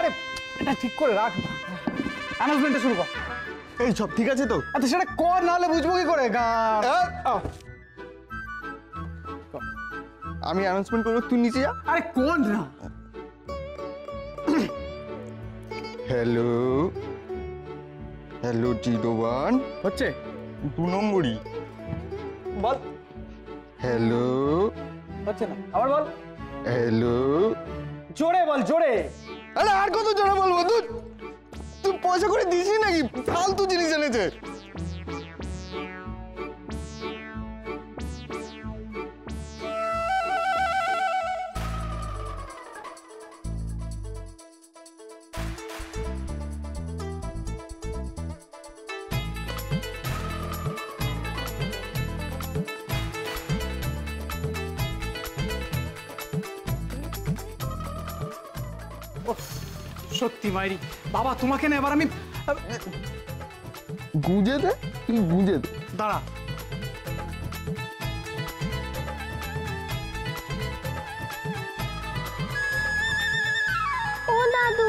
আরে এটা ঠিক করে রাখ, অ্যানাউন্সমেন্টটা শুরু কর। এই সব ঠিক আছে তো? আচ্ছা সেটা কর, নাহলে বুঝবো কি করে? আমি অ্যানাউন্সমেন্ট করবো, তুই নিচে যা। আরে কোন না। হ্যালো হ্যালো 01 হচ্ছে 2 নম্বরই বল। হ্যালো হচ্ছে না, আবার বল। হ্যালো জোরে বল, জোরে। আরে আর কত জোরে বলবো? তুই পয়সা করে দিসি নাকি? ফালতু জিনিস এনেছে। সত্যি মাইরি বাবা, তোমাকে না এবার আমি গুঁজে দে, তুই গুঁজে দে। দাঁড়া। ও দাদু,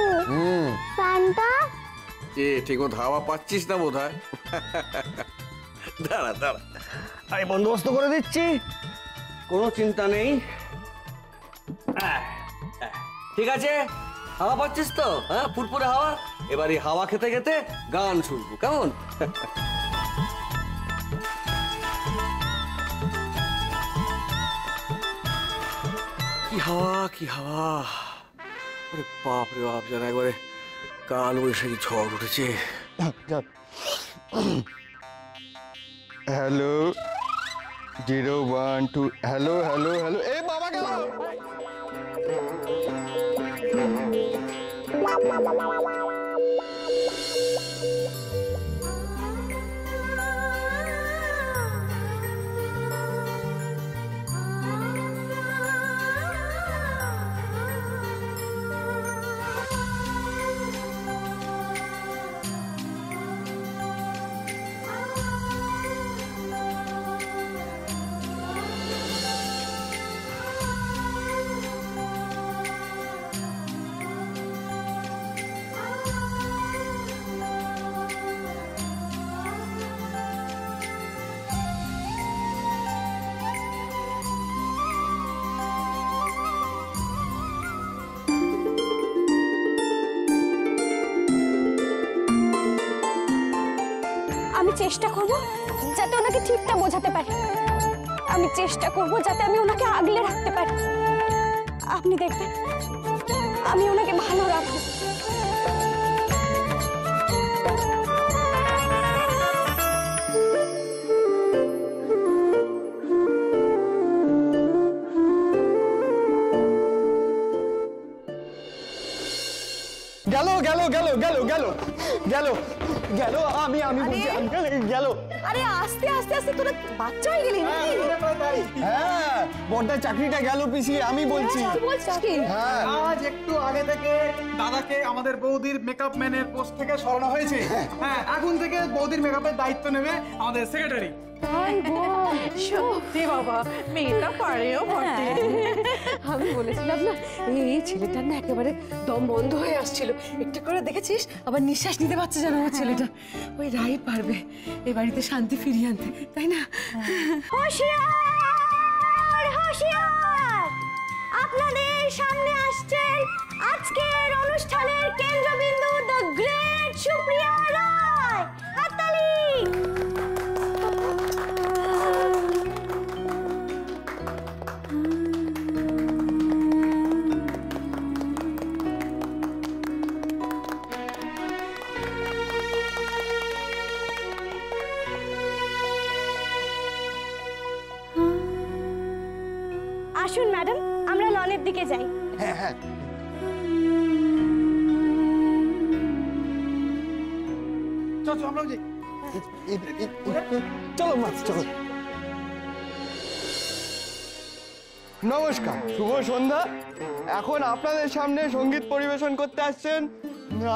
ফ্যানটা ঠিক মতো হাওয়া পাচ্ছিস না বোধ হয়। দাঁড়া দাঁড়া, আমি বন্দোবস্ত করে দিচ্ছি, কোনো চিন্তা নেই। ঠিক আছে, হাওয়া পাচ্ছিস তো? হ্যাঁ, ফুটফুটে হাওয়া। এবার এই হাওয়া খেতে খেতে গান শুনবো, কেমন? কি হাওয়া, কি হাওয়া! আরে বাপ রে বাপ, যেন একবারে কাল বৈশাখী ঝড় উঠেছে। Hello 012 hello hello hello. এ বাবা গেল। আমি চেষ্টা করব যাতে ওনাকে ঠিকটা বোঝাতে পারি। আমি চেষ্টা করব যাতে আমি ওনাকে আগলে রাখতে পারি। আপনি দেখবেন আমি ওনাকে ভালো রাখবো। গেল গেল গেল গেল গেল গেল গেল। আমি বলছি গেল। আরে আস্তে আস্তে আস্তে, তোরা বাচ্চা হয়ে গেলি নাকি? হ্যাঁ, বড়দার চাকরিটা গেল পিসি, আমি বলছি। বলছিস কি? হ্যাঁ, আজ একটু আগে থেকে দাদাকে আমাদের বৌদির মেকআপ ম্যানের পোস্ট থেকে সরানো হয়েছে। হ্যাঁ, এখন থেকে বৌদির মেকআপের দায়িত্ব নেবে আমাদের সেক্রেটারি। সত্যি বাবা, মেয়েটা পারেও বটে। আমি বলেছিলাম না, এই ছেলেটার না একেবারে দম বন্ধ হয়ে আসছিল। একটু করে দেখেছিস, আবার নিঃশ্বাস নিতে পারছে যেন আমার ছেলেটা। ওই রাই পারবে এই বাড়িতে শান্তি ফিরিয়ে আনতে, তাই না? হুঁশিয়ার হুঁশিয়ার, আপনাদের সামনে আসছেন আজকের অনুষ্ঠানের কেন্দ্রবিন্দু, দ্য গ্রেট সুপ্রিয়া রায়। হাততালি। আসুন ম্যাডাম, আমরা লনের দিকে যাই। হ্যাঁ হ্যাঁ, চলো আমরাও যাই। চলো মাছ চলো। নমস্কার, শুভ সন্ধ্যা। এখন আপনাদের সামনে সঙ্গীত পরিবেশন করতে আসছেন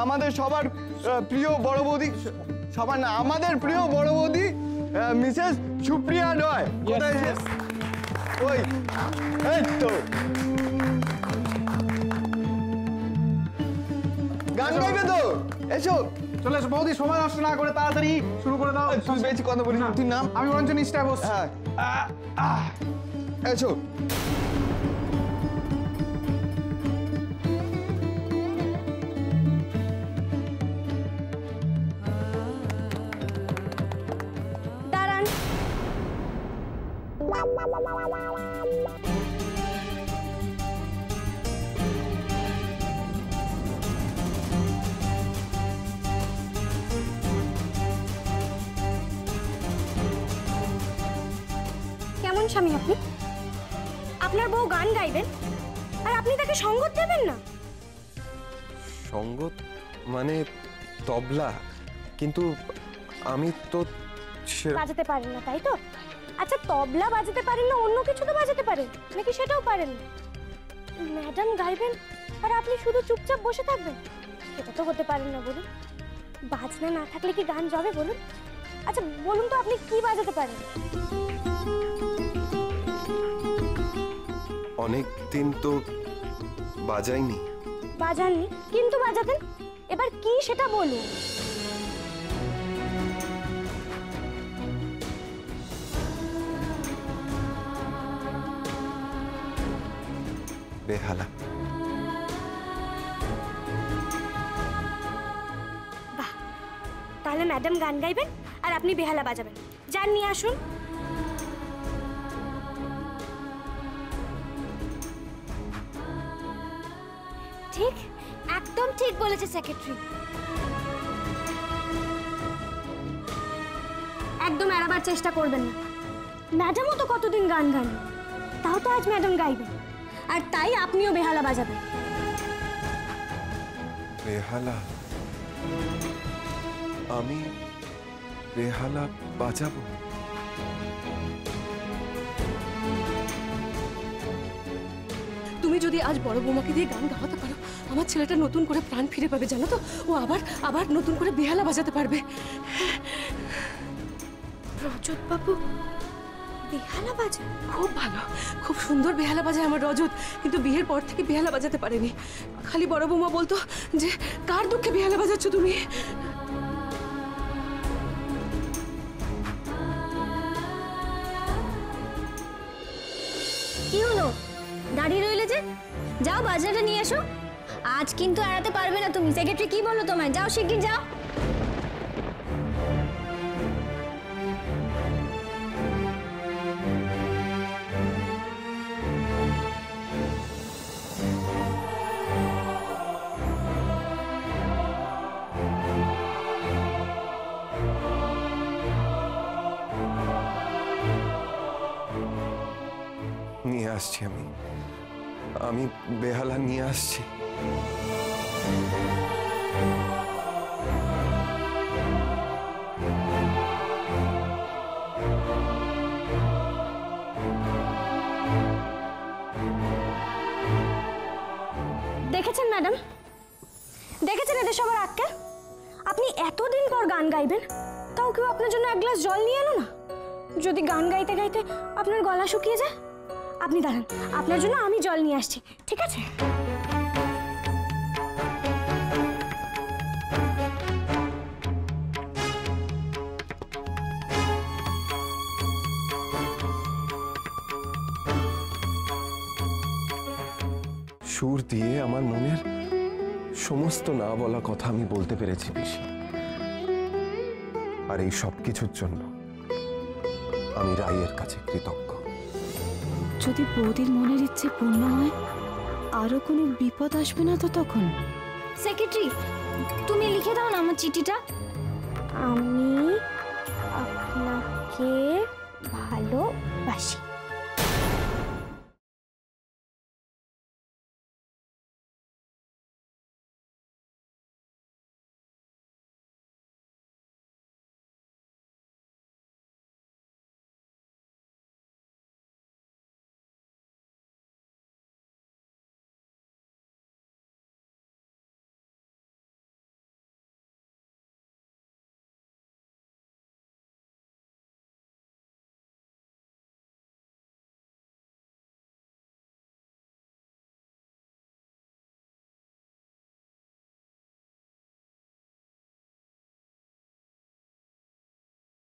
আমাদের সবার প্রিয় বড় বৌদি, সবার না, আমাদের প্রিয় বড় বৌদি মিসেস সুপ্রিয়া রয়। কোথায় সে? ওই এই তো। গান গাইবে তো? এসো। চলে এসো বৌদি, সময় নষ্ট না করে তাড়াতাড়ি শুরু করে দাও। তুই বেশি কথা বলিস না, তুই নাম। আমি বরঞ্চ নিচটায় বসছি। হ্যাঁ। এসো। দাঁড়ান। কেমন স্বামী আপনি? আপনার বউ গান গাইবেন আর আপনি তাকে সঙ্গত দেবেন না? সঙ্গত মানে তবলা, কিন্তু আমি তো বাজাতে পারেন না তাই তো? আচ্ছা তবলা বাজাতে পারেন না, অন্য কিছু তো বাজাতে পারেন নাকি সেটাও পারেন না? ম্যাডাম গাইবেন আর আপনি শুধু চুপচাপ বসে থাকবেন? এটা তো হতে পারেন না বলুন। বাজনা না থাকলে কি গান যাবে বলুন? আচ্ছা বলুন তো আপনি কি বাজাতে পারেন? অনেক দিন তো বাজাইনি। বাজাননি কিন্তু বাজাতেন, এবার কি সেটা বলুন। বেহালা। বাহ, তাহলে ম্যাডাম গান গাইবেন আর আপনি বেহালা বাজাবেন। যান নিয়ে আসুন। ঠিক, একদম ঠিক বলেছে সেক্রেটারি। একদম এড়াবার চেষ্টা করবেন না। ম্যাডামও তো কতদিন গান গান, তাও তো আজ ম্যাডাম গাইবেন আর তাই আপনিও বেহালা বাজাবেন। বেহালা? আমি বেহালা বাজাবো? তুমি যদি আজ বড় বৌমাকে দিয়ে গান গাওয়াতে পারো, আমার ছেলেটা নতুন করে প্রাণ ফিরে পাবে, জানো তো? ও আবার নতুন করে বেহালা বাজাতে পারবে। রজত বাবু বেহালা বাজায়? খুব ভালো, খুব সুন্দর বেহালা বাজায় আমার রজত, কিন্তু বিয়ের পর থেকে বেহালা বাজাতে পারেনি। খালি বড় বৌমা বলতো যে কার দুঃখে বেহালা বাজাচ্ছ তুমি। কি হলো, দাঁড়িয়ে রইলে যে? যাও বাজারটা নিয়ে এসো। আজ কিন্তু এড়াতে পারবে না তুমি। সেক্রেটারি কি বললো তোমায়? যাও শিগগির যাও। নিয়ে আসছি আমি বেহালা নিয়ে আসছি। দেখেছেন ম্যাডাম, দেখেছেন এদের সবার আক্কেল? আপনি এতদিন পর গান গাইবেন, তাও কেউ আপনার জন্য এক গ্লাস জল নিয়ে এলো না? যদি গান গাইতে গাইতে আপনার গলা শুকিয়ে যায়, আপনি দাঁড়ান, আপনার জন্য আমি জল নিয়ে আসছি, ঠিক আছে? সুর দিয়ে আমার মনের সমস্ত না বলা কথা আমি বলতে পেরেছি পিসি। আর এই সব কিছুর জন্য আমি রায়ের কাছে কৃতজ্ঞ। যদি বৌদির মনের ইচ্ছে পূর্ণ হয়, আরো কোনো বিপদ আসবে না তো তখন? সেক্রেটারি, তুমি লিখে দাও না আমার চিঠিটা। আমি আপনাকে ভালোবাসি।